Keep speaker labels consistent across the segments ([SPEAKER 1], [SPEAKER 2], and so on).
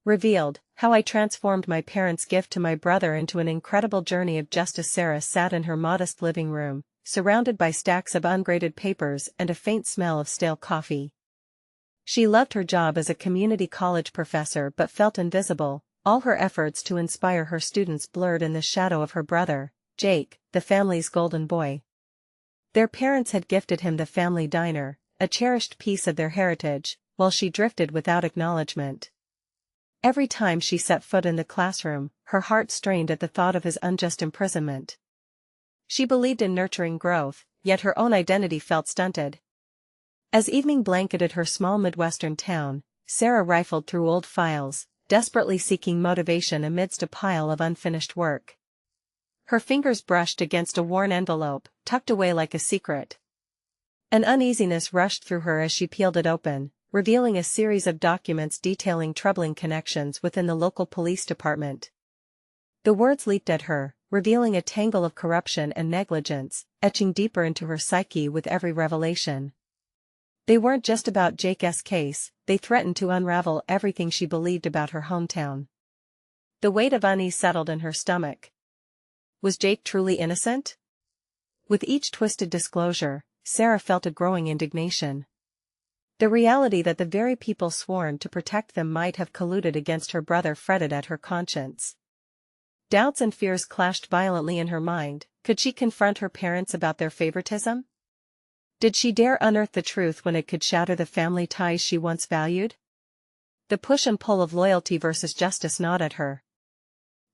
[SPEAKER 1] Revealed, how I transformed my parents' gift to my brother into an incredible journey of justice. Sarah sat in her modest living room, surrounded by stacks of ungraded papers and a faint smell of stale coffee. She loved her job as a community college professor but felt invisible, all her efforts to inspire her students blurred in the shadow of her brother, Jake, the family's golden boy. Their parents had gifted him the family diner, a cherished piece of their heritage, while she drifted without acknowledgement. Every time she set foot in the classroom, her heart strained at the thought of his unjust imprisonment. She believed in nurturing growth, yet her own identity felt stunted. As evening blanketed her small Midwestern town, Sarah rifled through old files, desperately seeking motivation amidst a pile of unfinished work. Her fingers brushed against a worn envelope, tucked away like a secret. An uneasiness rushed through her as she peeled it open, revealing a series of documents detailing troubling connections within the local police department. The words leaped at her, revealing a tangle of corruption and negligence, etching deeper into her psyche with every revelation. They weren't just about Jake's case, they threatened to unravel everything she believed about her hometown. The weight of unease settled in her stomach. Was Jake truly innocent? With each twisted disclosure, Sarah felt a growing indignation. The reality that the very people sworn to protect them might have colluded against her brother fretted at her conscience. Doubts and fears clashed violently in her mind. Could she confront her parents about their favoritism? Did she dare unearth the truth when it could shatter the family ties she once valued? The push and pull of loyalty versus justice gnawed at her.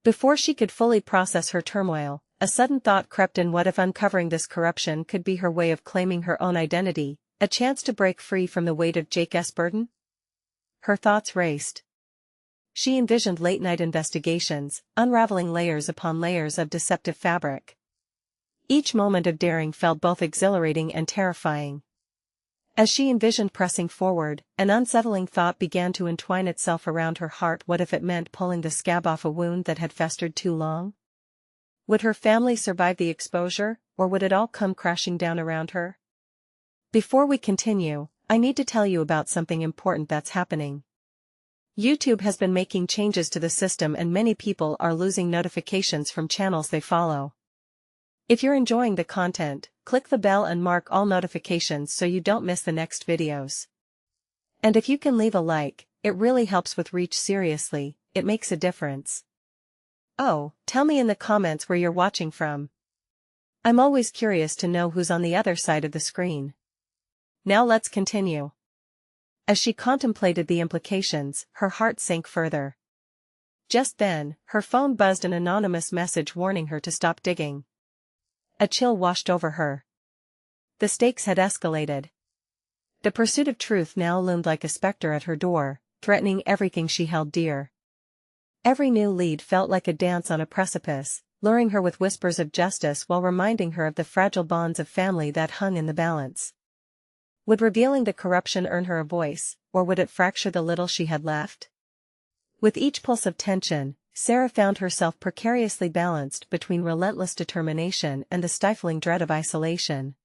[SPEAKER 1] Before she could fully process her turmoil, a sudden thought crept in: what if uncovering this corruption could be her way of claiming her own identity, a chance to break free from the weight of Jake's burden? Her thoughts raced. She envisioned late-night investigations, unraveling layers upon layers of deceptive fabric. Each moment of daring felt both exhilarating and terrifying. As she envisioned pressing forward, an unsettling thought began to entwine itself around her heart. What if it meant pulling the scab off a wound that had festered too long? Would her family survive the exposure, or would it all come crashing down around her? Before we continue, I need to tell you about something important that's happening. YouTube has been making changes to the system and many people are losing notifications from channels they follow. If you're enjoying the content, click the bell and mark all notifications so you don't miss the next videos. And if you can leave a like, it really helps with reach. Seriously, it makes a difference. Oh, tell me in the comments where you're watching from. I'm always curious to know who's on the other side of the screen. Now let's continue. As she contemplated the implications, her heart sank further. Just then, her phone buzzed, an anonymous message warning her to stop digging. A chill washed over her. The stakes had escalated. The pursuit of truth now loomed like a specter at her door, threatening everything she held dear. Every new lead felt like a dance on a precipice, luring her with whispers of justice while reminding her of the fragile bonds of family that hung in the balance. Would revealing the corruption earn her a voice, or would it fracture the little she had left? With each pulse of tension, Sarah found herself precariously balanced between relentless determination and the stifling dread of isolation.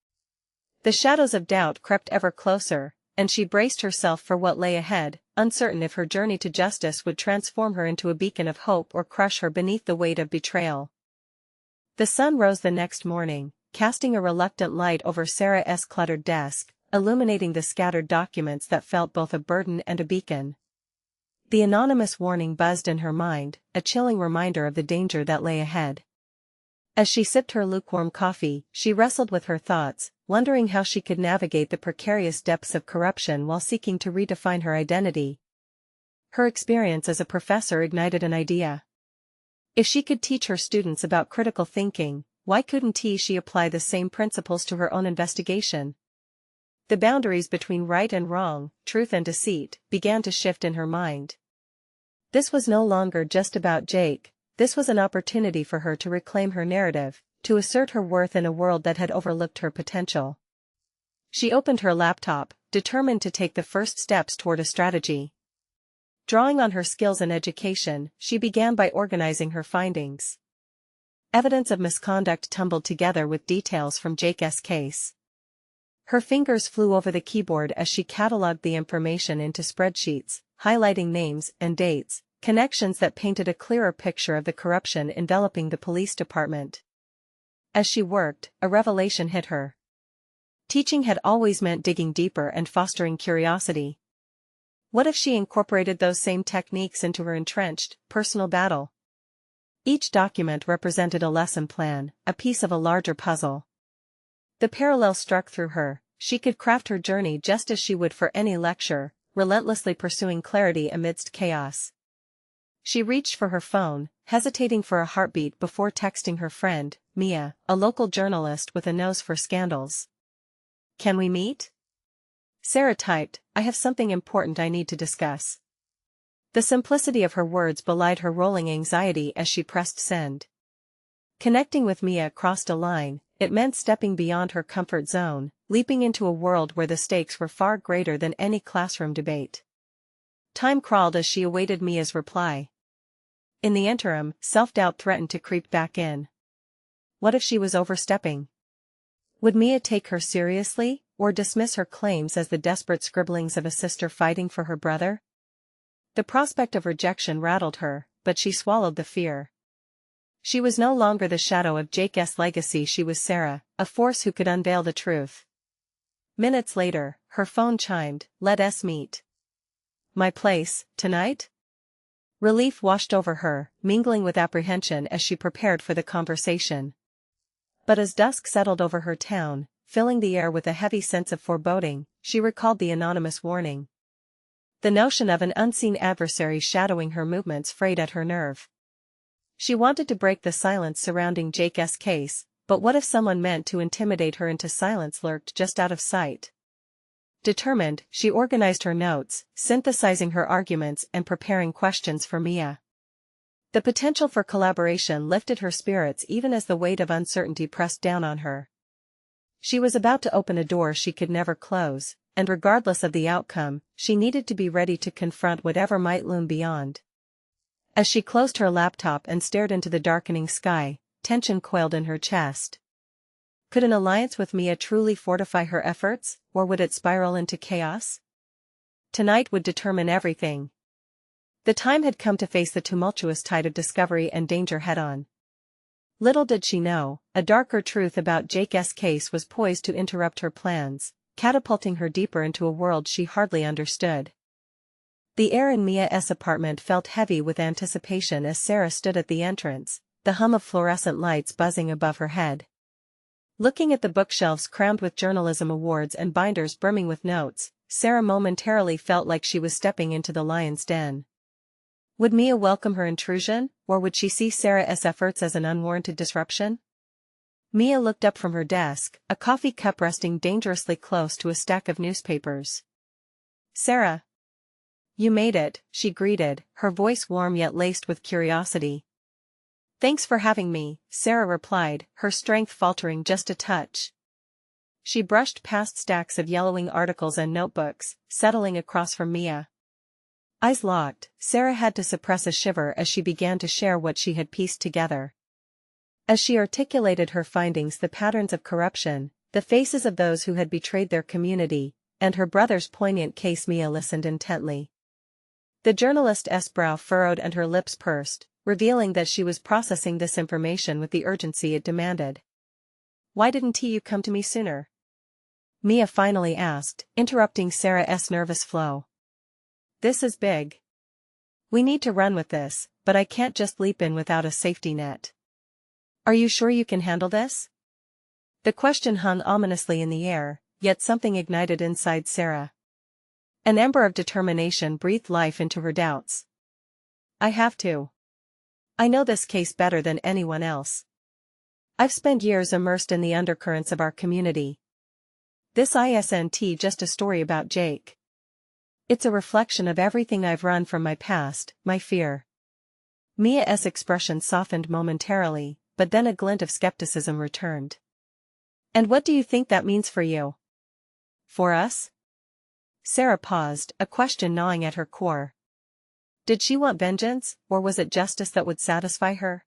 [SPEAKER 1] The shadows of doubt crept ever closer, and she braced herself for what lay ahead, uncertain if her journey to justice would transform her into a beacon of hope or crush her beneath the weight of betrayal. The sun rose the next morning, casting a reluctant light over Sarah's cluttered desk, illuminating the scattered documents that felt both a burden and a beacon. The anonymous warning buzzed in her mind, a chilling reminder of the danger that lay ahead. As she sipped her lukewarm coffee, she wrestled with her thoughts, wondering how she could navigate the precarious depths of corruption while seeking to redefine her identity. Her experience as a professor ignited an idea. If she could teach her students about critical thinking, why couldn't she apply the same principles to her own investigation? The boundaries between right and wrong, truth and deceit, began to shift in her mind. This was no longer just about Jake, this was an opportunity for her to reclaim her narrative, to assert her worth in a world that had overlooked her potential. She opened her laptop, determined to take the first steps toward a strategy. Drawing on her skills in education, she began by organizing her findings. Evidence of misconduct tumbled together with details from Jake's case. Her fingers flew over the keyboard as she cataloged the information into spreadsheets, highlighting names and dates, connections that painted a clearer picture of the corruption enveloping the police department. As she worked, a revelation hit her. Teaching had always meant digging deeper and fostering curiosity. What if she incorporated those same techniques into her entrenched, personal battle? Each document represented a lesson plan, a piece of a larger puzzle. The parallel struck through her. She could craft her journey just as she would for any lecture, relentlessly pursuing clarity amidst chaos. She reached for her phone, hesitating for a heartbeat before texting her friend, Mia, a local journalist with a nose for scandals. "Can we meet?" Sarah typed, "I have something important I need to discuss." The simplicity of her words belied her rolling anxiety as she pressed send. Connecting with Mia crossed a line. It meant stepping beyond her comfort zone, leaping into a world where the stakes were far greater than any classroom debate. Time crawled as she awaited Mia's reply. In the interim, self-doubt threatened to creep back in. What if she was overstepping? Would Mia take her seriously, or dismiss her claims as the desperate scribblings of a sister fighting for her brother? The prospect of rejection rattled her, but she swallowed the fear. She was no longer the shadow of Jake's legacy, she was Sarah, a force who could unveil the truth. Minutes later, her phone chimed, "Let us meet." "My place, tonight?" Relief washed over her, mingling with apprehension as she prepared for the conversation. But as dusk settled over her town, filling the air with a heavy sense of foreboding, she recalled the anonymous warning. The notion of an unseen adversary shadowing her movements frayed at her nerve. She wanted to break the silence surrounding Jake's case, but what if someone meant to intimidate her into silence lurked just out of sight? Determined, she organized her notes, synthesizing her arguments and preparing questions for Mia. The potential for collaboration lifted her spirits even as the weight of uncertainty pressed down on her. She was about to open a door she could never close, and regardless of the outcome, she needed to be ready to confront whatever might loom beyond. As she closed her laptop and stared into the darkening sky, tension coiled in her chest. Could an alliance with Mia truly fortify her efforts, or would it spiral into chaos? Tonight would determine everything. The time had come to face the tumultuous tide of discovery and danger head-on. Little did she know, a darker truth about Jake's case was poised to interrupt her plans, catapulting her deeper into a world she hardly understood. The air in Mia's apartment felt heavy with anticipation as Sarah stood at the entrance, the hum of fluorescent lights buzzing above her head. Looking at the bookshelves crammed with journalism awards and binders brimming with notes, Sarah momentarily felt like she was stepping into the lion's den. Would Mia welcome her intrusion, or would she see Sarah's efforts as an unwarranted disruption? Mia looked up from her desk, a coffee cup resting dangerously close to a stack of newspapers. "Sarah. You made it," she greeted, her voice warm yet laced with curiosity. "Thanks for having me," Sarah replied, her strength faltering just a touch. She brushed past stacks of yellowing articles and notebooks, settling across from Mia. Eyes locked, Sarah had to suppress a shiver as she began to share what she had pieced together. As she articulated her findings, the patterns of corruption, the faces of those who had betrayed their community, and her brother's poignant case, Mia listened intently. The journalist's brow furrowed and her lips pursed, revealing that she was processing this information with the urgency it demanded. "Why didn't you come to me sooner?" Mia finally asked, interrupting Sarah's nervous flow. "This is big. We need to run with this, but I can't just leap in without a safety net." "Are you sure you can handle this?" The question hung ominously in the air, yet something ignited inside Sarah. An ember of determination breathed life into her doubts. "I have to. I know this case better than anyone else. I've spent years immersed in the undercurrents of our community. This isn't just a story about Jake. It's a reflection of everything I've run from, my past, my fear." Mia's expression softened momentarily, but then a glint of skepticism returned. "And what do you think that means for you? For us?" Sarah paused, a question gnawing at her core. Did she want vengeance, or was it justice that would satisfy her?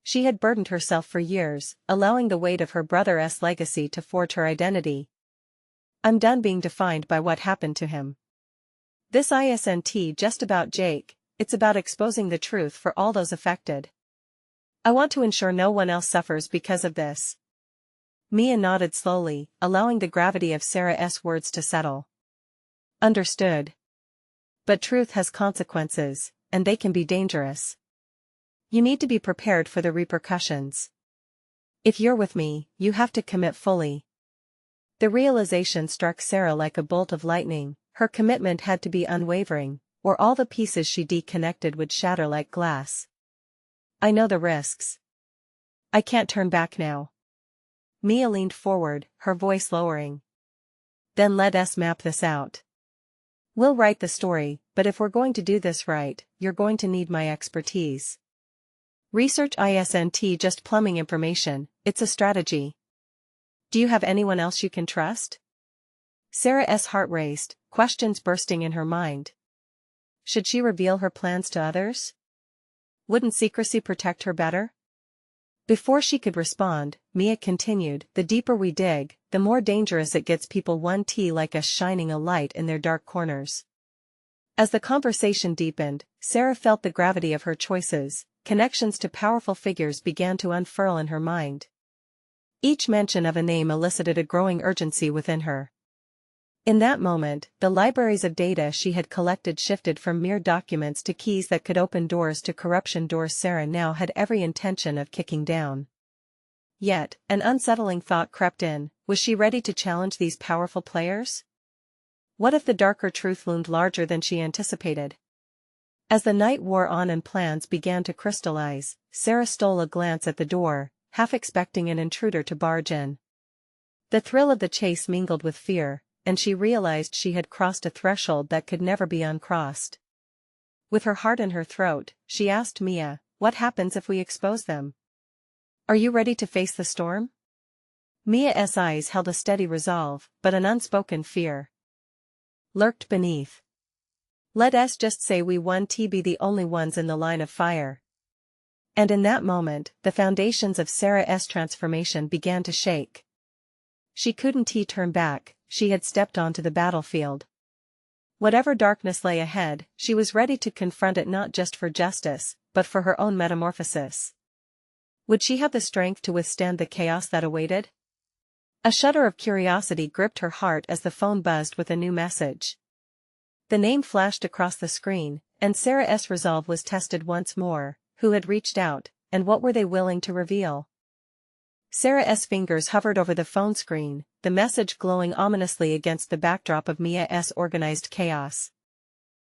[SPEAKER 1] She had burdened herself for years, allowing the weight of her brother's legacy to forge her identity. "I'm done being defined by what happened to him. This isn't just about Jake, it's about exposing the truth for all those affected. I want to ensure no one else suffers because of this. Mia nodded slowly, allowing the gravity of Sarah's words to settle. Understood. But truth has consequences, and they can be dangerous. You need to be prepared for the repercussions. If you're with me, you have to commit fully. The realization struck Sarah like a bolt of lightning. Her commitment had to be unwavering, or all the pieces she deconnected would shatter like glass. I know the risks. I can't turn back now. Mia leaned forward, her voice lowering. Then let us map this out. We'll write the story, but if we're going to do this right, you're going to need my expertise. Research isn't just plumbing information, it's a strategy. Do you have anyone else you can trust? Sarah's heart raced, questions bursting in her mind. Should she reveal her plans to others? Wouldn't secrecy protect her better? Before she could respond, Mia continued, the deeper we dig, the more dangerous it gets, people want like us shining a light in their dark corners. As the conversation deepened, Sarah felt the gravity of her choices. Connections to powerful figures began to unfurl in her mind. Each mention of a name elicited a growing urgency within her. In that moment, the libraries of data she had collected shifted from mere documents to keys that could open doors to corruption, doors Sarah now had every intention of kicking down. Yet, an unsettling thought crept in, was she ready to challenge these powerful players? What if the darker truth loomed larger than she anticipated? As the night wore on and plans began to crystallize, Sarah stole a glance at the door, half expecting an intruder to barge in. The thrill of the chase mingled with fear, and she realized she had crossed a threshold that could never be uncrossed. With her heart in her throat, she asked Mia, what happens if we expose them? Are you ready to face the storm? Mia's eyes held a steady resolve, but an unspoken fear lurked beneath. Let us just say we want to be the only ones in the line of fire. And in that moment, the foundations of Sarah's transformation began to shake. She couldn't turn back, she had stepped onto the battlefield. Whatever darkness lay ahead, she was ready to confront it, not just for justice, but for her own metamorphosis. Would she have the strength to withstand the chaos that awaited? A shudder of curiosity gripped her heart as the phone buzzed with a new message. The name flashed across the screen, and Sarah's resolve was tested once more. Who had reached out, and what were they willing to reveal? Sarah's fingers hovered over the phone screen, the message glowing ominously against the backdrop of Mia's organized chaos.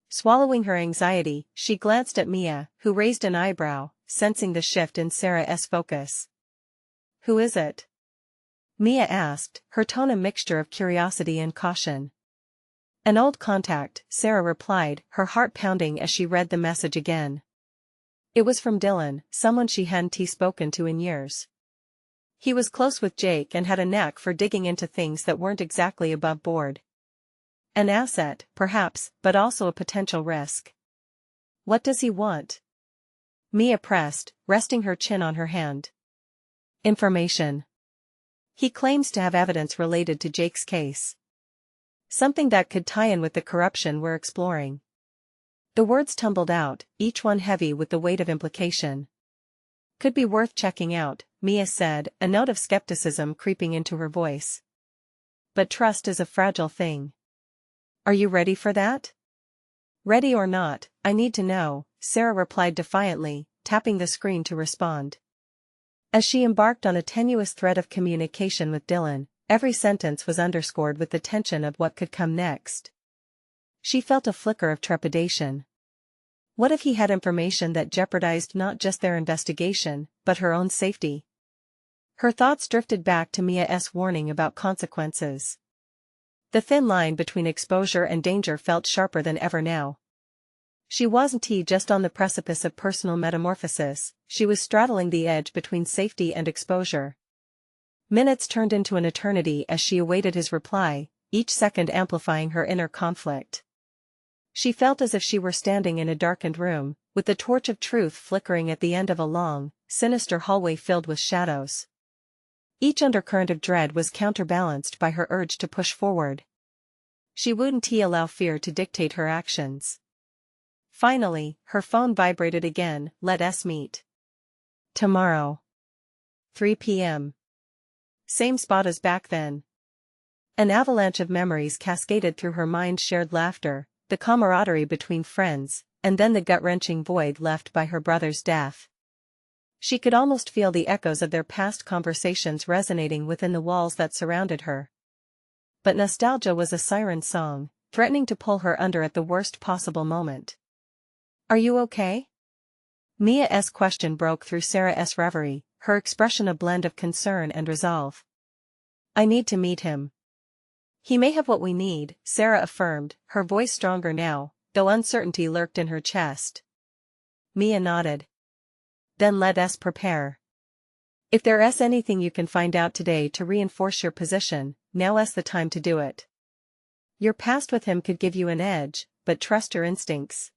[SPEAKER 1] Swallowing her anxiety, she glanced at Mia, who raised an eyebrow, sensing the shift in Sarah's focus. Who is it? Mia asked, her tone a mixture of curiosity and caution. An old contact, Sarah replied, her heart pounding as she read the message again. It was from Dylan, someone she hadn't spoken to in years. He was close with Jake and had a knack for digging into things that weren't exactly above board. An asset, perhaps, but also a potential risk. What does he want? Mia pressed, resting her chin on her hand. Information. He claims to have evidence related to Jake's case. Something that could tie in with the corruption we're exploring. The words tumbled out, each one heavy with the weight of implication. Could be worth checking out, Mia said, a note of skepticism creeping into her voice. But trust is a fragile thing. Are you ready for that? Ready or not, I need to know, Sarah replied defiantly, tapping the screen to respond. As she embarked on a tenuous thread of communication with Dylan, every sentence was underscored with the tension of what could come next. She felt a flicker of trepidation. What if he had information that jeopardized not just their investigation, but her own safety? Her thoughts drifted back to Mia's warning about consequences. The thin line between exposure and danger felt sharper than ever now. She wasn't just on the precipice of personal metamorphosis, she was straddling the edge between safety and exposure. Minutes turned into an eternity as she awaited his reply, each second amplifying her inner conflict. She felt as if she were standing in a darkened room, with the torch of truth flickering at the end of a long, sinister hallway filled with shadows. Each undercurrent of dread was counterbalanced by her urge to push forward. She wouldn't allow fear to dictate her actions. Finally, her phone vibrated again. Let us meet. Tomorrow. 3 p.m. Same spot as back then. An avalanche of memories cascaded through her mind: shared laughter, the camaraderie between friends, and then the gut-wrenching void left by her brother's death. She could almost feel the echoes of their past conversations resonating within the walls that surrounded her. But nostalgia was a siren song, threatening to pull her under at the worst possible moment. "Are you okay?" Mia's question broke through Sarah's reverie, her expression a blend of concern and resolve. "I need to meet him. He may have what we need," Sarah affirmed, her voice stronger now, though uncertainty lurked in her chest. Mia nodded. "Then let us prepare. If there's anything you can find out today to reinforce your position, now's the time to do it. Your past with him could give you an edge, but trust your instincts."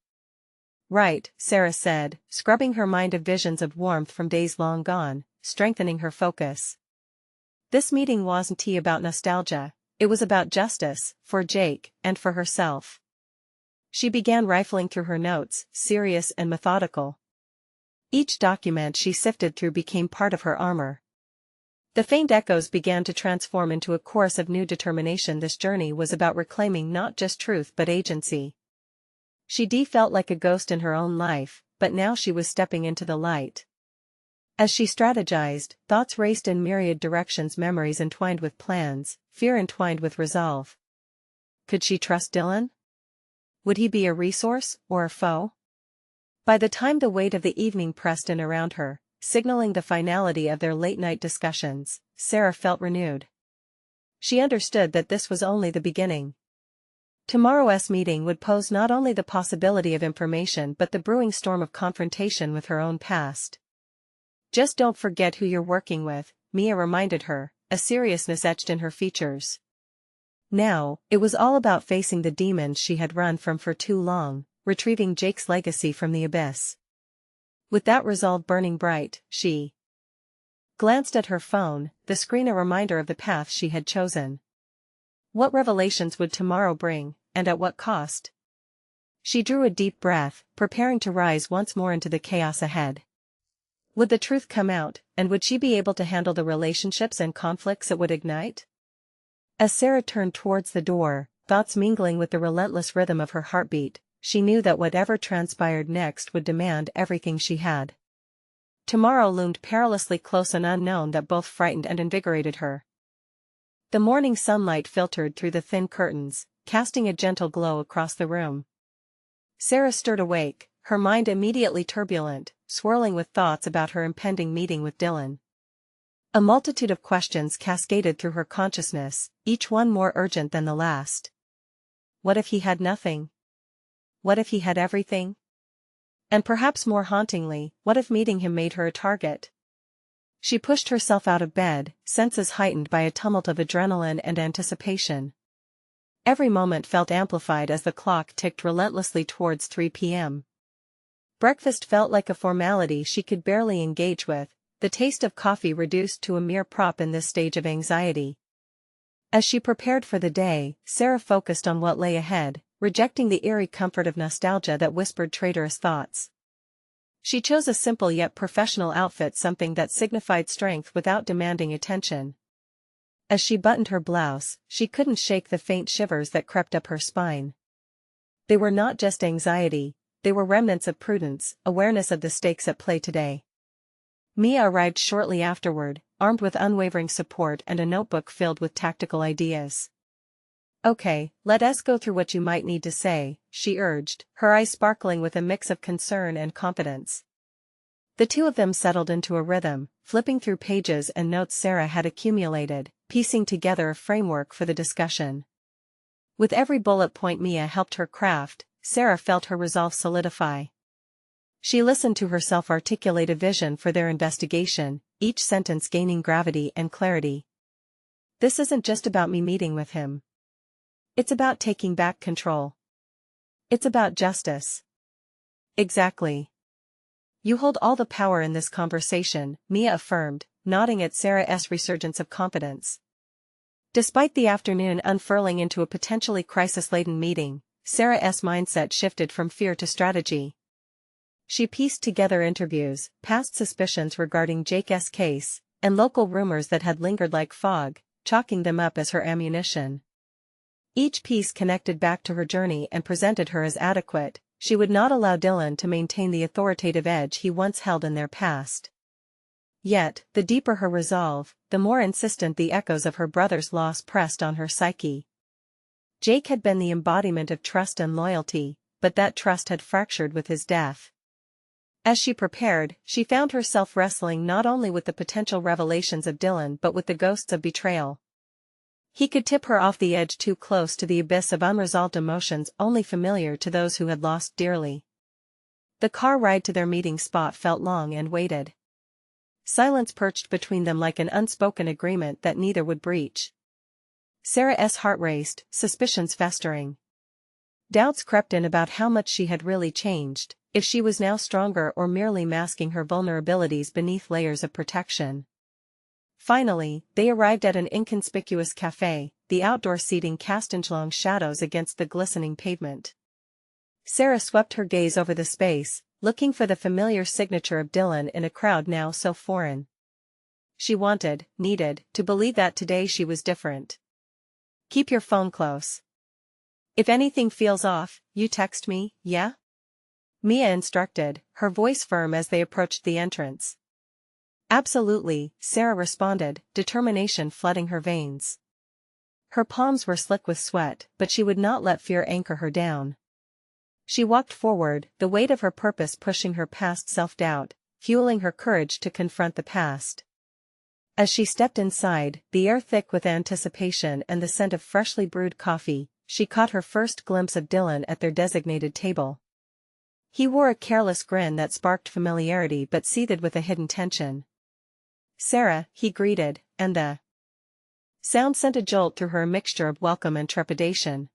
[SPEAKER 1] "Right," Sarah said, scrubbing her mind of visions of warmth from days long gone, strengthening her focus. This meeting wasn't about nostalgia, it was about justice, for Jake, and for herself. She began rifling through her notes, serious and methodical. Each document she sifted through became part of her armor. The faint echoes began to transform into a chorus of new determination. This journey was about reclaiming not just truth but agency. She felt like a ghost in her own life, but now she was stepping into the light. As she strategized, thoughts raced in myriad directions: memories entwined with plans, fear entwined with resolve. Could she trust Dylan? Would he be a resource, or a foe? By the time the weight of the evening pressed in around her, signaling the finality of their late-night discussions, Sarah felt renewed. She understood that this was only the beginning. Tomorrow's meeting would pose not only the possibility of information but the brewing storm of confrontation with her own past. "Just don't forget who you're working with," Mia reminded her, a seriousness etched in her features. Now, it was all about facing the demons she had run from for too long, retrieving Jake's legacy from the abyss. With that resolve burning bright, she glanced at her phone, the screen a reminder of the path she had chosen. What revelations would tomorrow bring, and at what cost? She drew a deep breath, preparing to rise once more into the chaos ahead. Would the truth come out, and would she be able to handle the relationships and conflicts it would ignite? As Sarah turned towards the door, thoughts mingling with the relentless rhythm of her heartbeat, she knew that whatever transpired next would demand everything she had. Tomorrow loomed perilously close, an unknown that both frightened and invigorated her. The morning sunlight filtered through the thin curtains, casting a gentle glow across the room. Sarah stirred awake, her mind immediately turbulent, swirling with thoughts about her impending meeting with Dylan. A multitude of questions cascaded through her consciousness, each one more urgent than the last. What if he had nothing? What if he had everything? And perhaps more hauntingly, what if meeting him made her a target? She pushed herself out of bed, senses heightened by a tumult of adrenaline and anticipation. Every moment felt amplified as the clock ticked relentlessly towards 3 p.m. Breakfast felt like a formality she could barely engage with, the taste of coffee reduced to a mere prop in this stage of anxiety. As she prepared for the day, Sarah focused on what lay ahead, rejecting the eerie comfort of nostalgia that whispered traitorous thoughts. She chose a simple yet professional outfit, something that signified strength without demanding attention. As she buttoned her blouse, she couldn't shake the faint shivers that crept up her spine. They were not just anxiety, they were remnants of prudence, awareness of the stakes at play today. Mia arrived shortly afterward, armed with unwavering support and a notebook filled with tactical ideas. "Okay, let us go through what you might need to say," she urged, her eyes sparkling with a mix of concern and confidence. The two of them settled into a rhythm, flipping through pages and notes Sarah had accumulated, piecing together a framework for the discussion. With every bullet point Mia helped her craft, Sarah felt her resolve solidify. She listened to herself articulate a vision for their investigation, each sentence gaining gravity and clarity. "This isn't just about me meeting with him. It's about taking back control. It's about justice." "Exactly. You hold all the power in this conversation," Mia affirmed, nodding at Sarah's resurgence of confidence. Despite the afternoon unfurling into a potentially crisis-laden meeting, Sarah's mindset shifted from fear to strategy. She pieced together interviews, past suspicions regarding Jake's case, and local rumors that had lingered like fog, chalking them up as her ammunition. Each piece connected back to her journey and presented her as adequate. She would not allow Dylan to maintain the authoritative edge he once held in their past. Yet, the deeper her resolve, the more insistent the echoes of her brother's loss pressed on her psyche. Jake had been the embodiment of trust and loyalty, but that trust had fractured with his death. As she prepared, she found herself wrestling not only with the potential revelations of Dylan but with the ghosts of betrayal. He could tip her off the edge too close to the abyss of unresolved emotions only familiar to those who had lost dearly. The car ride to their meeting spot felt long and weighted. Silence perched between them like an unspoken agreement that neither would breach. Sarah's heart raced, suspicions festering. Doubts crept in about how much she had really changed, if she was now stronger or merely masking her vulnerabilities beneath layers of protection. Finally, they arrived at an inconspicuous cafe, the outdoor seating cast inch-long shadows against the glistening pavement. Sarah swept her gaze over the space, looking for the familiar signature of Dylan in a crowd now so foreign. She needed, to believe that today she was different. "Keep your phone close. If anything feels off, you text me, yeah?" Mia instructed, her voice firm as they approached the entrance. "Absolutely," Sarah responded, determination flooding her veins. Her palms were slick with sweat, but she would not let fear anchor her down. She walked forward, the weight of her purpose pushing her past self-doubt, fueling her courage to confront the past. As she stepped inside, the air thick with anticipation and the scent of freshly brewed coffee, she caught her first glimpse of Dylan at their designated table. He wore a careless grin that sparked familiarity but seethed with a hidden tension. "Sarah," he greeted, and the sound sent a jolt through her, a mixture of welcome and trepidation.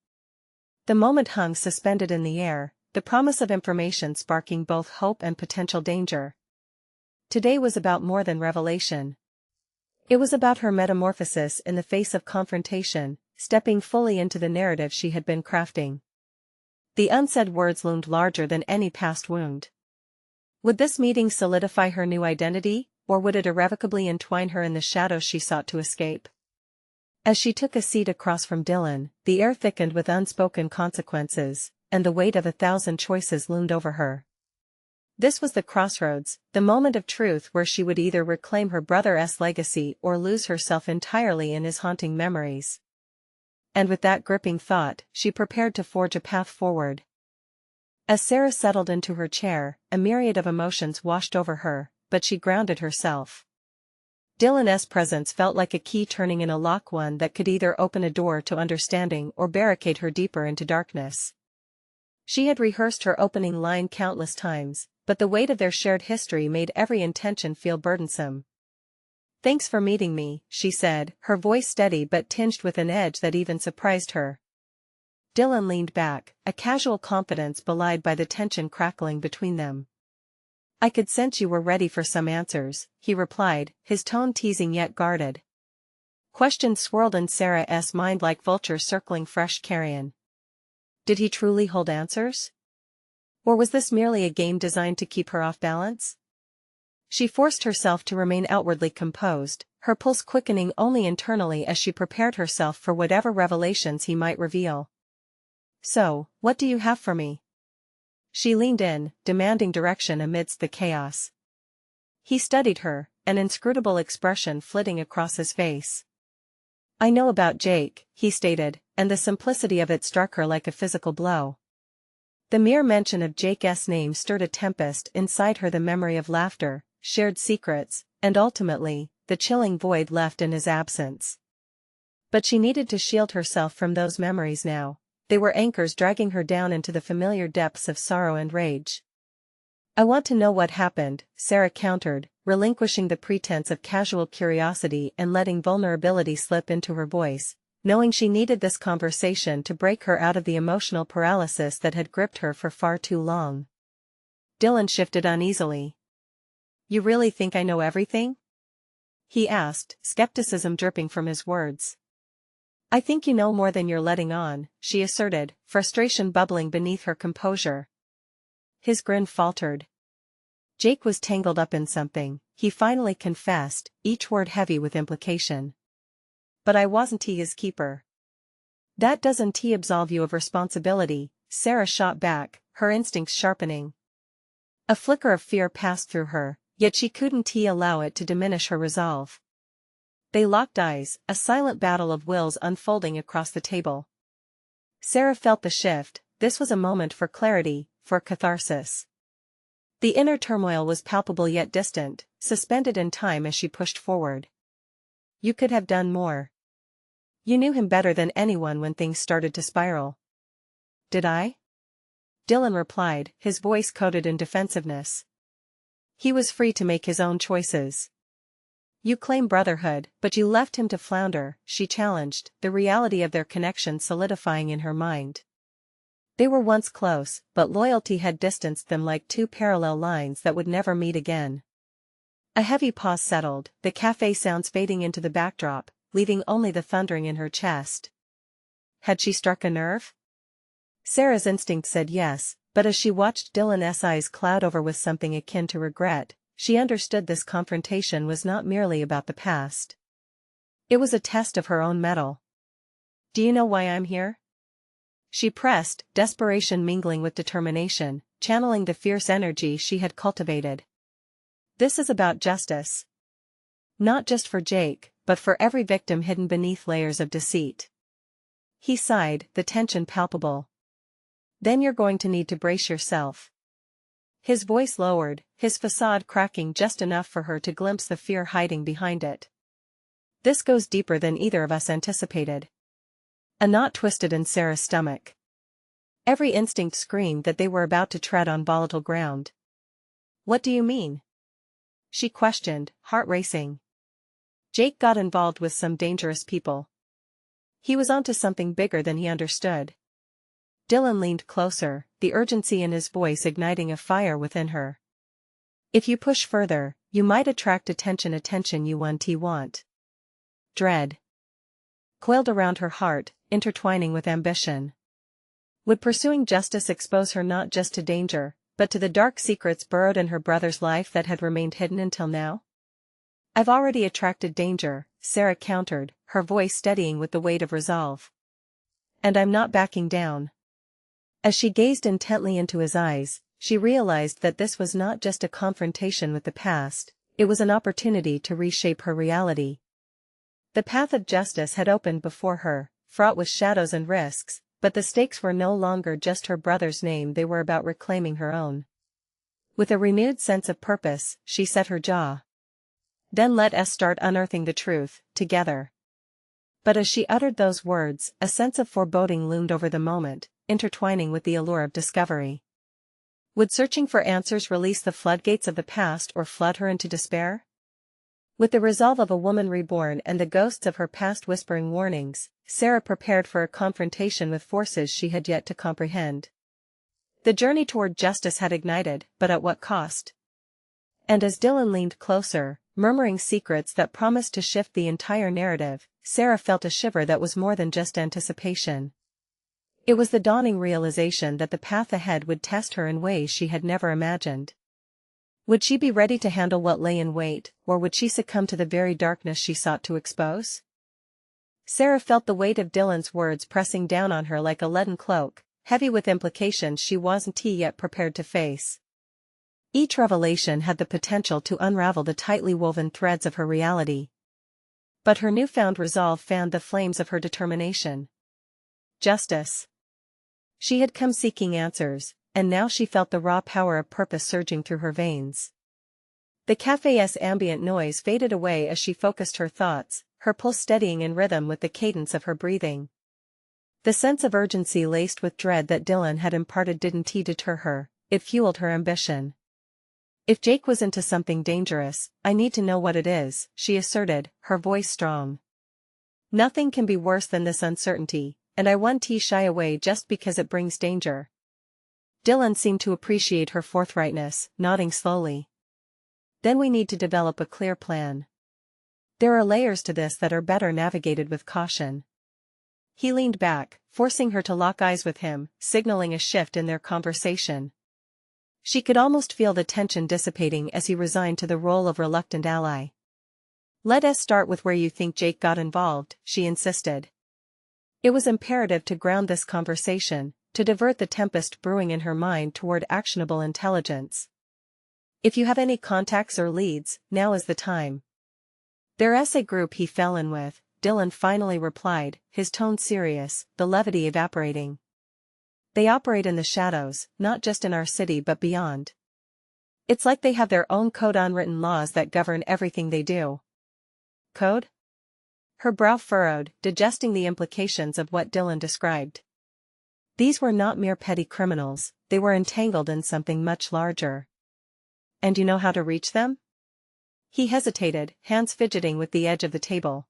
[SPEAKER 1] The moment hung suspended in the air, the promise of information sparking both hope and potential danger. Today was about more than revelation. It was about her metamorphosis in the face of confrontation, stepping fully into the narrative she had been crafting. The unsaid words loomed larger than any past wound. Would this meeting solidify her new identity, or would it irrevocably entwine her in the shadows she sought to escape? As she took a seat across from Dylan, the air thickened with unspoken consequences, and the weight of 1,000 choices loomed over her. This was the crossroads, the moment of truth where she would either reclaim her brother's legacy or lose herself entirely in his haunting memories. And with that gripping thought, she prepared to forge a path forward. As Sarah settled into her chair, a myriad of emotions washed over her, but she grounded herself. Dylan's presence felt like a key turning in a lock, one that could either open a door to understanding or barricade her deeper into darkness. She had rehearsed her opening line countless times, but the weight of their shared history made every intention feel burdensome. "Thanks for meeting me," she said, her voice steady but tinged with an edge that even surprised her. Dylan leaned back, a casual confidence belied by the tension crackling between them. "I could sense you were ready for some answers," he replied, his tone teasing yet guarded. Questions swirled in Sarah's mind like vultures circling fresh carrion. Did he truly hold answers? Or was this merely a game designed to keep her off balance? She forced herself to remain outwardly composed, her pulse quickening only internally as she prepared herself for whatever revelations he might reveal. "So, what do you have for me?" She leaned in, demanding direction amidst the chaos. He studied her, an inscrutable expression flitting across his face. "I know about Jake," he stated, and the simplicity of it struck her like a physical blow. The mere mention of Jake's name stirred a tempest inside her, the memory of laughter, shared secrets, and ultimately, the chilling void left in his absence. But she needed to shield herself from those memories now. They were anchors dragging her down into the familiar depths of sorrow and rage. "I want to know what happened," Sarah countered, relinquishing the pretense of casual curiosity and letting vulnerability slip into her voice, knowing she needed this conversation to break her out of the emotional paralysis that had gripped her for far too long. Dylan shifted uneasily. "You really think I know everything?" he asked, skepticism dripping from his words. I think you know more than you're letting on, she asserted, frustration bubbling beneath her composure. His grin faltered. Jake was tangled up in something, he finally confessed, each word heavy with implication. But I wasn't his keeper. That doesn't absolve you of responsibility, Sarah shot back, her instincts sharpening. A flicker of fear passed through her, yet she couldn't allow it to diminish her resolve. They locked eyes, a silent battle of wills unfolding across the table. Sarah felt the shift. This was a moment for clarity, for catharsis. The inner turmoil was palpable yet distant, suspended in time as she pushed forward. You could have done more. You knew him better than anyone when things started to spiral. Did I? Dylan replied, his voice coated in defensiveness. He was free to make his own choices. You claim brotherhood, but you left him to flounder, she challenged, the reality of their connection solidifying in her mind. They were once close, but loyalty had distanced them like two parallel lines that would never meet again. A heavy pause settled, the cafe sounds fading into the backdrop, leaving only the thundering in her chest. Had she struck a nerve? Sarah's instinct said yes, but as she watched Dylan's eyes cloud over with something akin to regret, she understood this confrontation was not merely about the past. It was a test of her own mettle. Do you know why I'm here? She pressed, desperation mingling with determination, channeling the fierce energy she had cultivated. This is about justice. Not just for Jake, but for every victim hidden beneath layers of deceit. He sighed, the tension palpable. Then you're going to need to brace yourself. His voice lowered, his facade cracking just enough for her to glimpse the fear hiding behind it. This goes deeper than either of us anticipated. A knot twisted in Sarah's stomach. Every instinct screamed that they were about to tread on volatile ground. What do you mean? She questioned, heart racing. Jake got involved with some dangerous people. He was onto something bigger than he understood. Dylan leaned closer, the urgency in his voice igniting a fire within her. If you push further, you might attract attention you want. Dread coiled around her heart, intertwining with ambition. Would pursuing justice expose her not just to danger, but to the dark secrets burrowed in her brother's life that had remained hidden until now? I've already attracted danger, Sarah countered, her voice steadying with the weight of resolve. And I'm not backing down. As she gazed intently into his eyes, she realized that this was not just a confrontation with the past, it was an opportunity to reshape her reality. The path of justice had opened before her, fraught with shadows and risks, but the stakes were no longer just her brother's name, they were about reclaiming her own. With a renewed sense of purpose, she set her jaw. Then let us start unearthing the truth, together. But as she uttered those words, a sense of foreboding loomed over the moment, intertwining with the allure of discovery. Would searching for answers release the floodgates of the past or flood her into despair? With the resolve of a woman reborn and the ghosts of her past whispering warnings, Sarah prepared for a confrontation with forces she had yet to comprehend. The journey toward justice had ignited, but at what cost? And as Dylan leaned closer, murmuring secrets that promised to shift the entire narrative, Sarah felt a shiver that was more than just anticipation. It was the dawning realization that the path ahead would test her in ways she had never imagined. Would she be ready to handle what lay in wait, or would she succumb to the very darkness she sought to expose? Sarah felt the weight of Dylan's words pressing down on her like a leaden cloak, heavy with implications she wasn't yet prepared to face. Each revelation had the potential to unravel the tightly woven threads of her reality. But her newfound resolve fanned the flames of her determination. Justice. She had come seeking answers, and now she felt the raw power of purpose surging through her veins. The cafe's ambient noise faded away as she focused her thoughts, her pulse steadying in rhythm with the cadence of her breathing. The sense of urgency laced with dread that Dylan had imparted didn't deter her, it fueled her ambition. If Jake was into something dangerous, I need to know what it is, she asserted, her voice strong. Nothing can be worse than this uncertainty, and I won't shy away just because it brings danger. Dylan seemed to appreciate her forthrightness, nodding slowly. Then we need to develop a clear plan. There are layers to this that are better navigated with caution. He leaned back, forcing her to lock eyes with him, signaling a shift in their conversation. She could almost feel the tension dissipating as he resigned to the role of reluctant ally. "Let us start with where you think Jake got involved," she insisted. It was imperative to ground this conversation, to divert the tempest brewing in her mind toward actionable intelligence. "If you have any contacts or leads, now is the time." "There's a group he fell in with," Dylan finally replied, his tone serious, the levity evaporating. "They operate in the shadows, not just in our city but beyond. It's like they have their own code, unwritten laws that govern everything they do." "Code?" Her brow furrowed, digesting the implications of what Dylan described. These were not mere petty criminals, they were entangled in something much larger. "And you know how to reach them?" He hesitated, hands fidgeting with the edge of the table.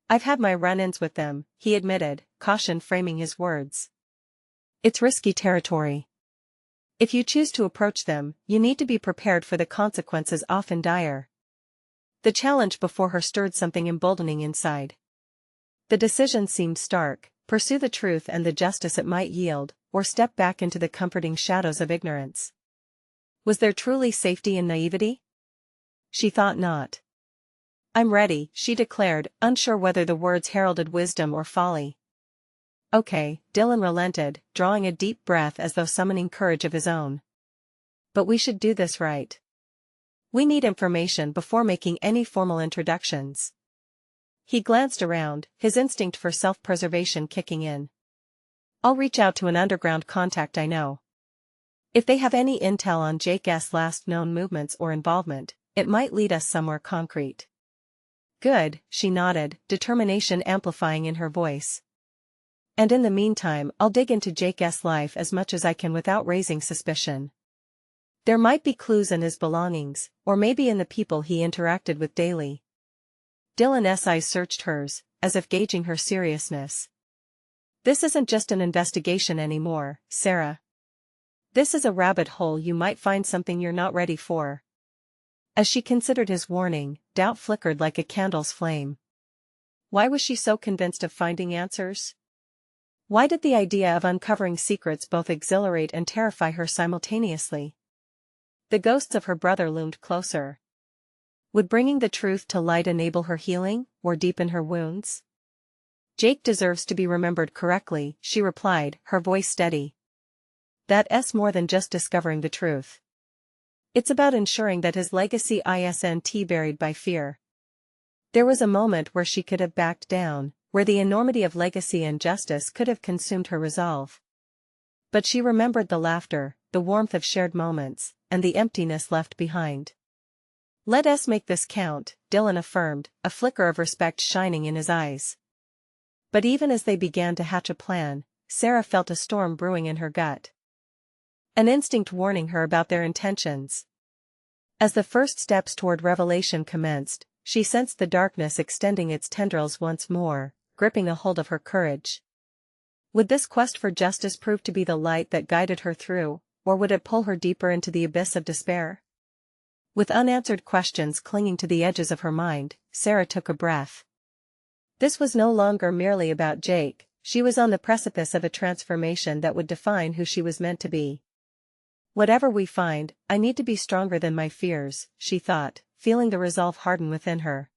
[SPEAKER 1] "I've had my run-ins with them," he admitted, caution framing his words. "It's risky territory. If you choose to approach them, you need to be prepared for the consequences, often dire." The challenge before her stirred something emboldening inside. The decision seemed stark: pursue the truth and the justice it might yield, or step back into the comforting shadows of ignorance. Was there truly safety in naivety? She thought not. "I'm ready," she declared, unsure whether the words heralded wisdom or folly. "Okay," Dylan relented, drawing a deep breath as though summoning courage of his own. "But we should do this right. We need information before making any formal introductions." He glanced around, his instinct for self-preservation kicking in. "I'll reach out to an underground contact I know. If they have any intel on Jake's last known movements or involvement, it might lead us somewhere concrete." "Good," she nodded, determination amplifying in her voice. "And in the meantime, I'll dig into Jake's life as much as I can without raising suspicion. There might be clues in his belongings, or maybe in the people he interacted with daily." Dylan's eyes searched hers, as if gauging her seriousness. "This isn't just an investigation anymore, Sarah. This is a rabbit hole you might find something you're not ready for." As she considered his warning, doubt flickered like a candle's flame. Why was she so convinced of finding answers? Why did the idea of uncovering secrets both exhilarate and terrify her simultaneously? The ghosts of her brother loomed closer. Would bringing the truth to light enable her healing, or deepen her wounds? "Jake deserves to be remembered correctly," she replied, her voice steady. "That's more than just discovering the truth. It's about ensuring that his legacy isn't buried by fear." There was a moment where she could have backed down, where the enormity of legacy and justice could have consumed her resolve. But she remembered the laughter, the warmth of shared moments, and the emptiness left behind. "Let us make this count," Dylan affirmed, a flicker of respect shining in his eyes. But even as they began to hatch a plan, Sarah felt a storm brewing in her gut. An instinct warning her about their intentions. As the first steps toward revelation commenced, she sensed the darkness extending its tendrils once more, gripping a hold of her courage. Would this quest for justice prove to be the light that guided her through, or would it pull her deeper into the abyss of despair? With unanswered questions clinging to the edges of her mind, Sarah took a breath. This was no longer merely about Jake, she was on the precipice of a transformation that would define who she was meant to be. "Whatever we find, I need to be stronger than my fears," she thought, feeling the resolve harden within her.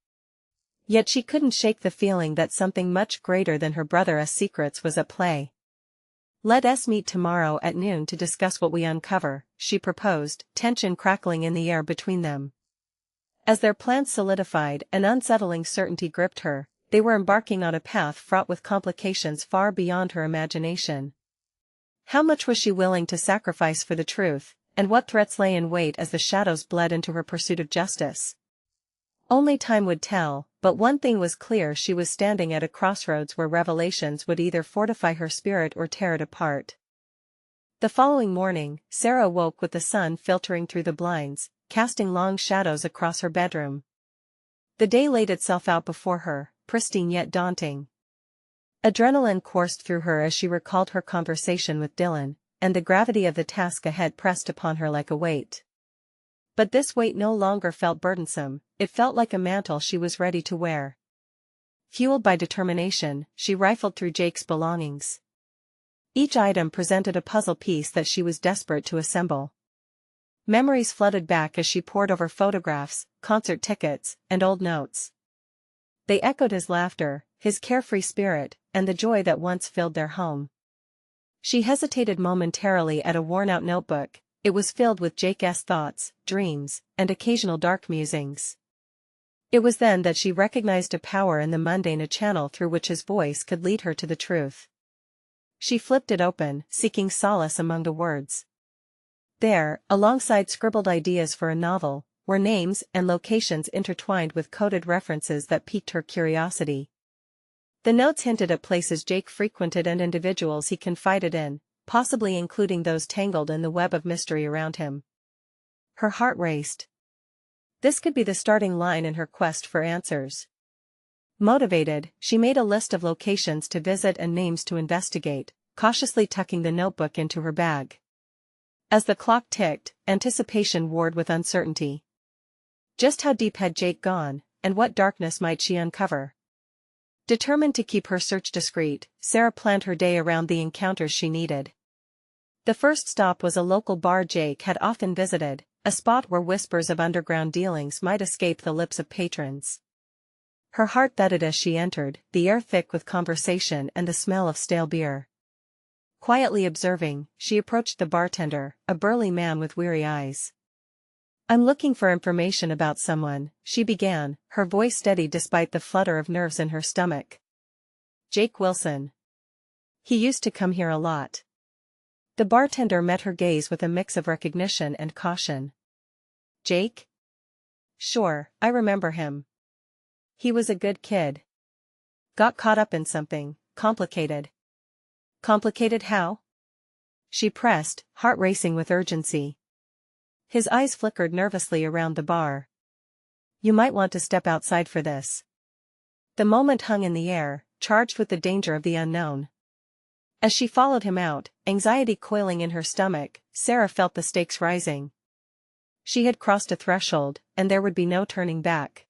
[SPEAKER 1] Yet she couldn't shake the feeling that something much greater than her brother's secrets was at play. "Let us meet tomorrow at noon to discuss what we uncover," she proposed, tension crackling in the air between them. As their plans solidified, an unsettling certainty gripped her: they were embarking on a path fraught with complications far beyond her imagination. How much was she willing to sacrifice for the truth, and what threats lay in wait as the shadows bled into her pursuit of justice? Only time would tell, but one thing was clear: she was standing at a crossroads where revelations would either fortify her spirit or tear it apart. The following morning, Sarah woke with the sun filtering through the blinds, casting long shadows across her bedroom. The day laid itself out before her, pristine yet daunting. Adrenaline coursed through her as she recalled her conversation with Dylan, and the gravity of the task ahead pressed upon her like a weight. But this weight no longer felt burdensome, it felt like a mantle she was ready to wear. fueled by determination, she rifled through Jake's belongings. Each item presented a puzzle piece that she was desperate to assemble. Memories flooded back as she pored over photographs, concert tickets, and old notes. They echoed his laughter, his carefree spirit, and the joy that once filled their home. She hesitated momentarily at a worn-out notebook. It was filled with Jake's thoughts, dreams, and occasional dark musings. It was then that she recognized a power in the mundane, a channel through which his voice could lead her to the truth. She flipped it open, seeking solace among the words. There, alongside scribbled ideas for a novel, were names and locations intertwined with coded references that piqued her curiosity. The notes hinted at places Jake frequented and individuals he confided in, possibly including those tangled in the web of mystery around him. Her heart raced. This could be the starting line in her quest for answers. Motivated, she made a list of locations to visit and names to investigate, cautiously tucking the notebook into her bag. As the clock ticked, anticipation warred with uncertainty. Just how deep had Jake gone, and what darkness might she uncover? Determined to keep her search discreet, Sarah planned her day around the encounters she needed. The first stop was a local bar Jake had often visited, a spot where whispers of underground dealings might escape the lips of patrons. Her heart thudded as she entered, the air thick with conversation and the smell of stale beer. Quietly observing, she approached the bartender, a burly man with weary eyes. "I'm looking for information about someone," she began, her voice steady despite the flutter of nerves in her stomach. "Jake Wilson. He used to come here a lot." The bartender met her gaze with a mix of recognition and caution. "Jake? Sure, I remember him. He was a good kid. Got caught up in something complicated." "Complicated how?" she pressed, heart racing with urgency. His eyes flickered nervously around the bar. "You might want to step outside for this." The moment hung in the air, charged with the danger of the unknown. As she followed him out, anxiety coiling in her stomach, Sarah felt the stakes rising. She had crossed a threshold, and there would be no turning back.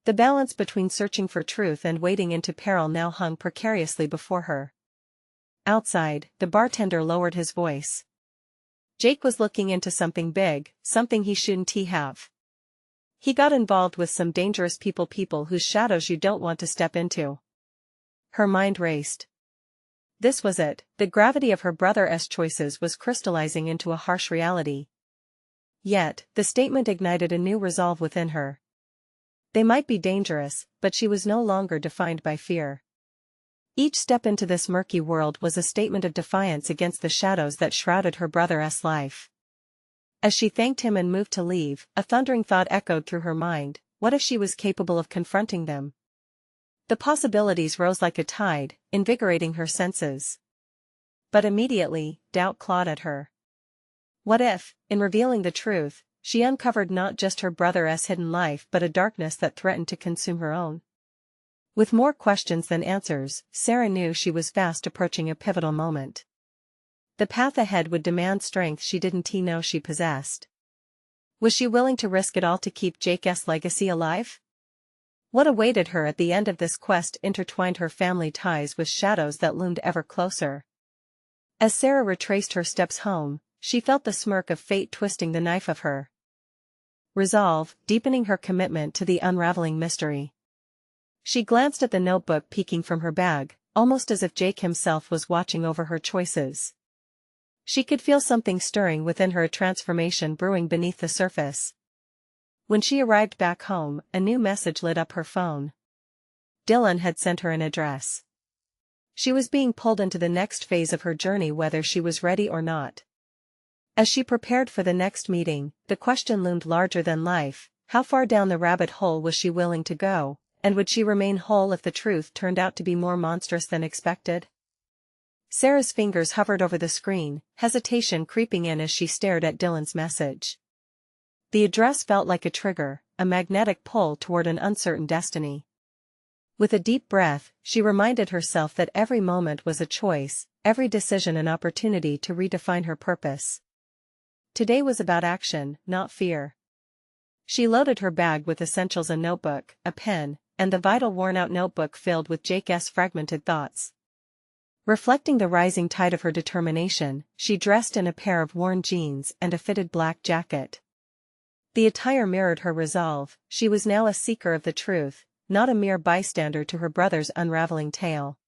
[SPEAKER 1] The balance between searching for truth and wading into peril now hung precariously before her. Outside, the bartender lowered his voice. Jake was looking into something big, something he shouldn't have. He got involved with some dangerous people whose shadows you don't want to step into. Her mind raced. This was it, the gravity of her brother's choices was crystallizing into a harsh reality. Yet, the statement ignited a new resolve within her. They might be dangerous, but she was no longer defined by fear. Each step into this murky world was a statement of defiance against the shadows that shrouded her brother's life. As she thanked him and moved to leave, a thundering thought echoed through her mind: what if she was capable of confronting them? The possibilities rose like a tide, invigorating her senses. But immediately, doubt clawed at her. What if, in revealing the truth, she uncovered not just her brother's hidden life but a darkness that threatened to consume her own? With more questions than answers, Sarah knew she was fast approaching a pivotal moment. The path ahead would demand strength she didn't know she possessed. Was she willing to risk it all to keep Jake's legacy alive? What awaited her at the end of this quest intertwined her family ties with shadows that loomed ever closer. As Sarah retraced her steps home, she felt the smirk of fate twisting the knife of her resolve, deepening her commitment to the unraveling mystery. She glanced at the notebook peeking from her bag, almost as if Jake himself was watching over her choices. She could feel something stirring within her, a transformation brewing beneath the surface. When she arrived back home, a new message lit up her phone. Dylan had sent her an address. She was being pulled into the next phase of her journey whether she was ready or not. As she prepared for the next meeting, the question loomed larger than life: how far down the rabbit hole was she willing to go? And would she remain whole if the truth turned out to be more monstrous than expected? Sarah's fingers hovered over the screen, hesitation creeping in as she stared at Dylan's message. The address felt like a trigger, a magnetic pull toward an uncertain destiny. With a deep breath, she reminded herself that every moment was a choice, every decision an opportunity to redefine her purpose. Today was about action, not fear. She loaded her bag with essentials: a notebook, a pen, and the vital worn-out notebook filled with Jake's fragmented thoughts. Reflecting the rising tide of her determination, she dressed in a pair of worn jeans and a fitted black jacket. The attire mirrored her resolve. She was now a seeker of the truth, not a mere bystander to her brother's unraveling tale.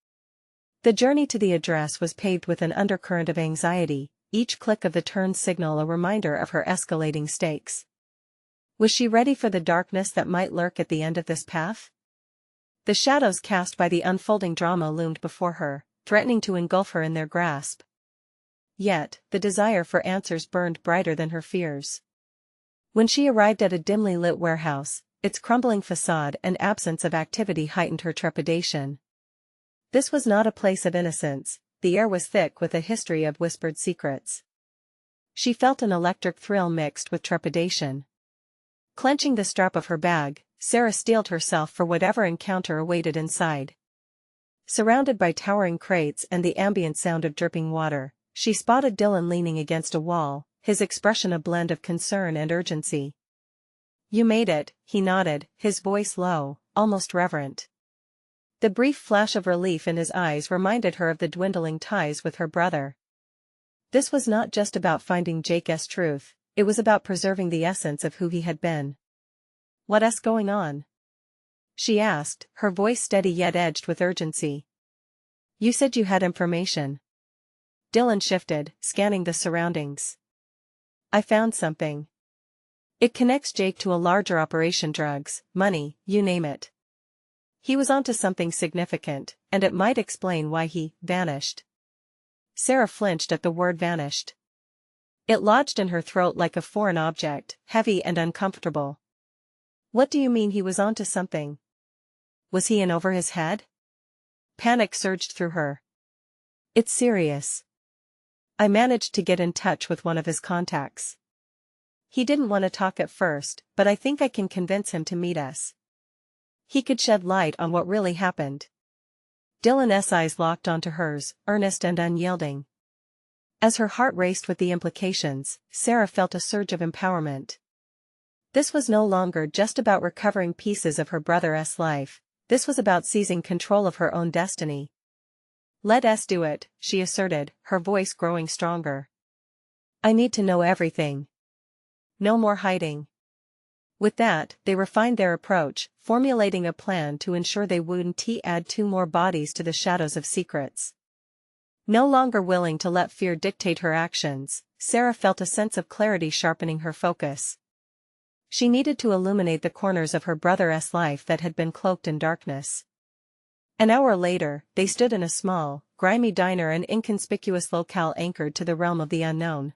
[SPEAKER 1] The journey to the address was paved with an undercurrent of anxiety, each click of the turn signal a reminder of her escalating stakes. Was she ready for the darkness that might lurk at the end of this path? The shadows cast by the unfolding drama loomed before her, threatening to engulf her in their grasp. Yet, the desire for answers burned brighter than her fears. When she arrived at a dimly lit warehouse, its crumbling facade and absence of activity heightened her trepidation. This was not a place of innocence, the air was thick with a history of whispered secrets. She felt an electric thrill mixed with trepidation. Clenching the strap of her bag, Sarah steeled herself for whatever encounter awaited inside. Surrounded by towering crates and the ambient sound of dripping water, she spotted Dylan leaning against a wall, his expression a blend of concern and urgency. "You made it," he nodded, his voice low, almost reverent. The brief flash of relief in his eyes reminded her of the dwindling ties with her brother. This was not just about finding Jake's truth, it was about preserving the essence of who he had been. "What's going on?" she asked, her voice steady yet edged with urgency. "You said you had information." Dylan shifted, scanning the surroundings. "I found something. It connects Jake to a larger operation, drugs, money, you name it. He was onto something significant, and it might explain why he vanished." Sarah flinched at the word vanished. It lodged in her throat like a foreign object, heavy and uncomfortable. "What do you mean he was onto something? Was he in over his head?" Panic surged through her. "It's serious. I managed to get in touch with one of his contacts. He didn't want to talk at first, but I think I can convince him to meet us. He could shed light on what really happened." Dylan's eyes locked onto hers, earnest and unyielding. As her heart raced with the implications, Sarah felt a surge of empowerment. This was no longer just about recovering pieces of her brother's life, this was about seizing control of her own destiny. "Let us do it," she asserted, her voice growing stronger. "I need to know everything. No more hiding." With that, they refined their approach, formulating a plan to ensure they wouldn't add 2 more bodies to the shadows of secrets. No longer willing to let fear dictate her actions, Sarah felt a sense of clarity sharpening her focus. She needed to illuminate the corners of her brother's life that had been cloaked in darkness. An hour later, they stood in a small, grimy diner, an inconspicuous locale anchored to the realm of the unknown.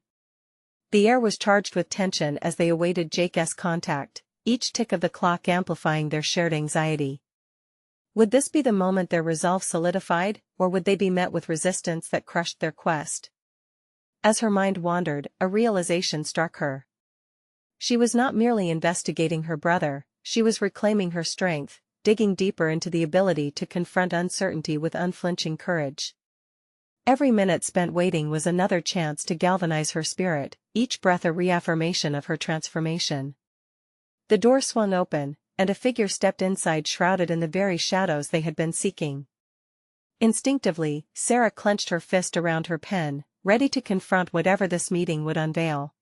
[SPEAKER 1] The air was charged with tension as they awaited Jake's contact, each tick of the clock amplifying their shared anxiety. Would this be the moment their resolve solidified, or would they be met with resistance that crushed their quest? As her mind wandered, a realization struck her. She was not merely investigating her brother, she was reclaiming her strength, digging deeper into the ability to confront uncertainty with unflinching courage. Every minute spent waiting was another chance to galvanize her spirit, each breath a reaffirmation of her transformation. The door swung open, and a figure stepped inside, shrouded in the very shadows they had been seeking. Instinctively, Sarah clenched her fist around her pen, ready to confront whatever this meeting would unveil.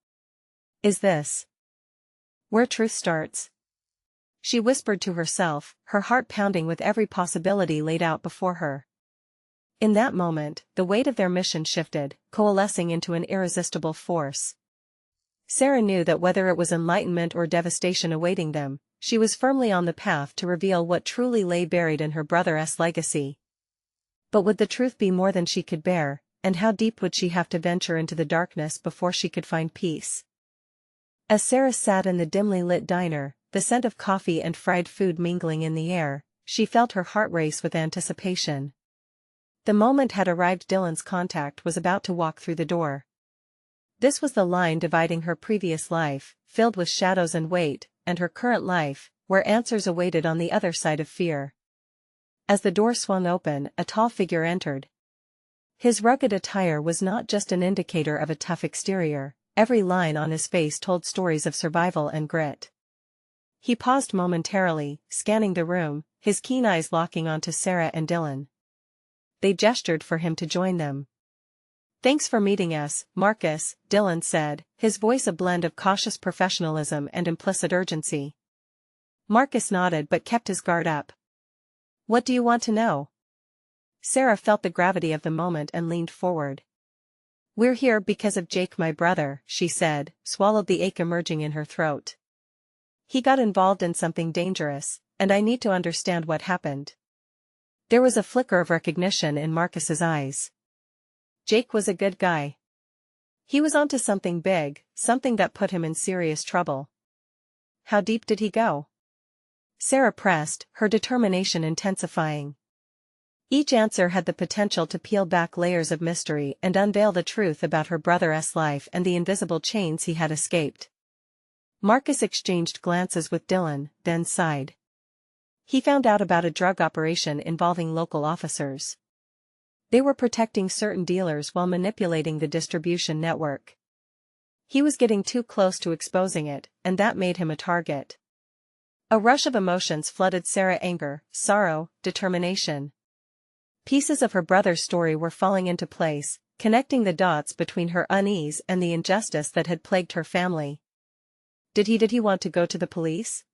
[SPEAKER 1] "Is this where truth starts?" she whispered to herself, her heart pounding with every possibility laid out before her. In that moment, the weight of their mission shifted, coalescing into an irresistible force. Sarah knew that whether it was enlightenment or devastation awaiting them, she was firmly on the path to reveal what truly lay buried in her brother's legacy. But would the truth be more than she could bear, and how deep would she have to venture into the darkness before she could find peace? As Sarah sat in the dimly lit diner, the scent of coffee and fried food mingling in the air, she felt her heart race with anticipation. The moment had arrived. Dylan's contact was about to walk through the door. This was the line dividing her previous life, filled with shadows and weight, and her current life, where answers awaited on the other side of fear. As the door swung open, a tall figure entered. His rugged attire was not just an indicator of a tough exterior, every line on his face told stories of survival and grit. He paused momentarily, scanning the room, his keen eyes locking onto Sarah and Dylan. They gestured for him to join them. "Thanks for meeting us, Marcus," Dylan said, his voice a blend of cautious professionalism and implicit urgency. Marcus nodded but kept his guard up. "What do you want to know?" Sarah felt the gravity of the moment and leaned forward. "We're here because of Jake, my brother," she said, swallowed the ache emerging in her throat. "He got involved in something dangerous, and I need to understand what happened." There was a flicker of recognition in Marcus's eyes. Jake was a good guy. He was onto something big, something that put him in serious trouble. "How deep did he go?" Sarah pressed, her determination intensifying. Each answer had the potential to peel back layers of mystery and unveil the truth about her brother's life and the invisible chains he had escaped. Marcus exchanged glances with Dylan, then sighed. He found out about a drug operation involving local officers. They were protecting certain dealers while manipulating the distribution network. He was getting too close to exposing it, and that made him a target. A rush of emotions flooded Sarah: anger, sorrow, determination. Pieces of her brother's story were falling into place, connecting the dots between her unease and the injustice that had plagued her family. Did he want to go to the police?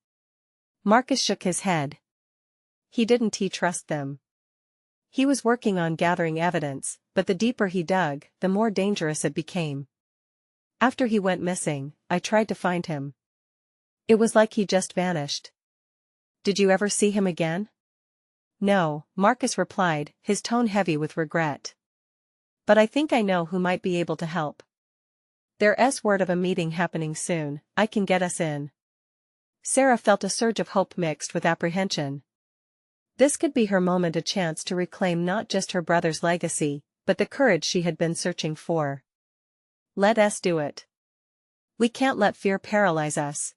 [SPEAKER 1] Marcus shook his head. He didn't trust them. He was working on gathering evidence, but the deeper he dug, the more dangerous it became. After he went missing, I tried to find him. It was like he just vanished. Did you ever see him again? No, Marcus replied, his tone heavy with regret. But I think I know who might be able to help. There's word of a meeting happening soon. I can get us in. Sarah felt a surge of hope mixed with apprehension. This could be her moment, a chance to reclaim not just her brother's legacy, but the courage she had been searching for. Let us do it. We can't let fear paralyze us.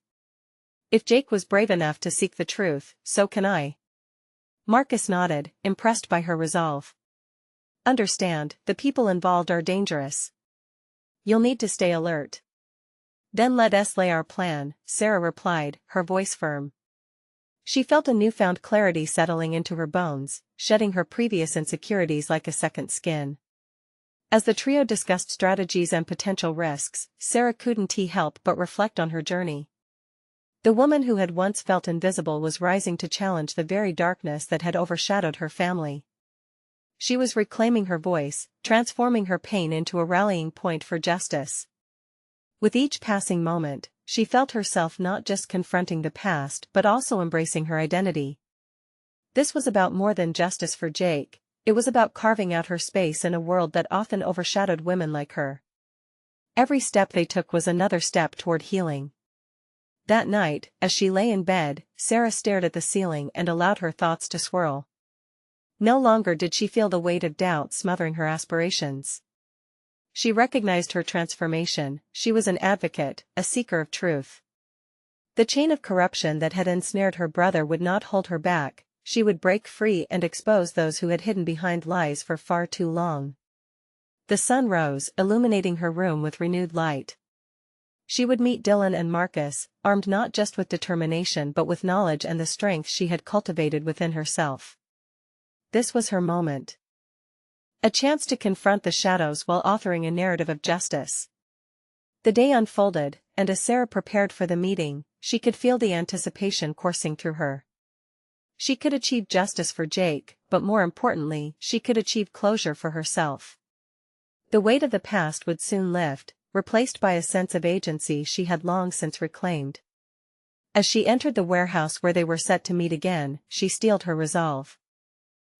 [SPEAKER 1] If Jake was brave enough to seek the truth, so can I. Marcus nodded, impressed by her resolve. Understand, the people involved are dangerous. You'll need to stay alert. Then let us lay our plan, Sarah replied, her voice firm. She felt a newfound clarity settling into her bones, shedding her previous insecurities like a second skin. As the trio discussed strategies and potential risks, Sarah couldn't help but reflect on her journey. The woman who had once felt invisible was rising to challenge the very darkness that had overshadowed her family. She was reclaiming her voice, transforming her pain into a rallying point for justice. With each passing moment, she felt herself not just confronting the past but also embracing her identity. This was about more than justice for Jake, it was about carving out her space in a world that often overshadowed women like her. Every step they took was another step toward healing. That night, as she lay in bed, Sarah stared at the ceiling and allowed her thoughts to swirl. No longer did she feel the weight of doubt smothering her aspirations. She recognized her transformation, she was an advocate, a seeker of truth. The chain of corruption that had ensnared her brother would not hold her back, she would break free and expose those who had hidden behind lies for far too long. The sun rose, illuminating her room with renewed light. She would meet Dylan and Marcus, armed not just with determination but with knowledge and the strength she had cultivated within herself. This was her moment. A chance to confront the shadows while authoring a narrative of justice. The day unfolded, and as Sarah prepared for the meeting, she could feel the anticipation coursing through her. She could achieve justice for Jake, but more importantly, she could achieve closure for herself. The weight of the past would soon lift, replaced by a sense of agency she had long since reclaimed. As she entered the warehouse where they were set to meet again, she steeled her resolve.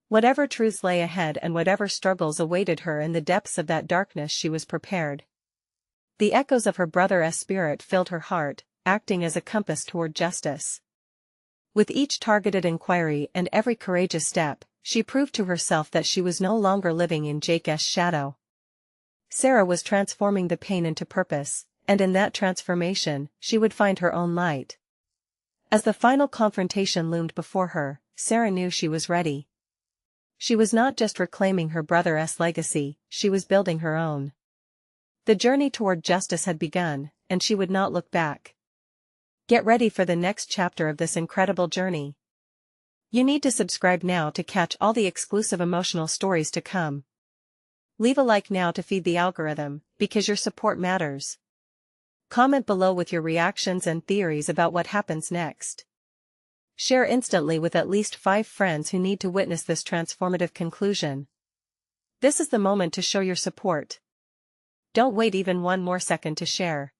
[SPEAKER 1] Whatever truths lay ahead and whatever struggles awaited her in the depths of that darkness, she was prepared. The echoes of her brother's spirit filled her heart, acting as a compass toward justice. With each targeted inquiry and every courageous step, she proved to herself that she was no longer living in Jake's shadow. Sarah was transforming the pain into purpose, and in that transformation, she would find her own light. As the final confrontation loomed before her, Sarah knew she was ready. She was not just reclaiming her brother's legacy, she was building her own. The journey toward justice had begun, and she would not look back. Get ready for the next chapter of this incredible journey. You need to subscribe now to catch all the exclusive emotional stories to come. Leave a like now to feed the algorithm, because your support matters. Comment below with your reactions and theories about what happens next. Share instantly with at least 5 friends who need to witness this transformative conclusion. This is the moment to show your support. Don't wait even one more second to share.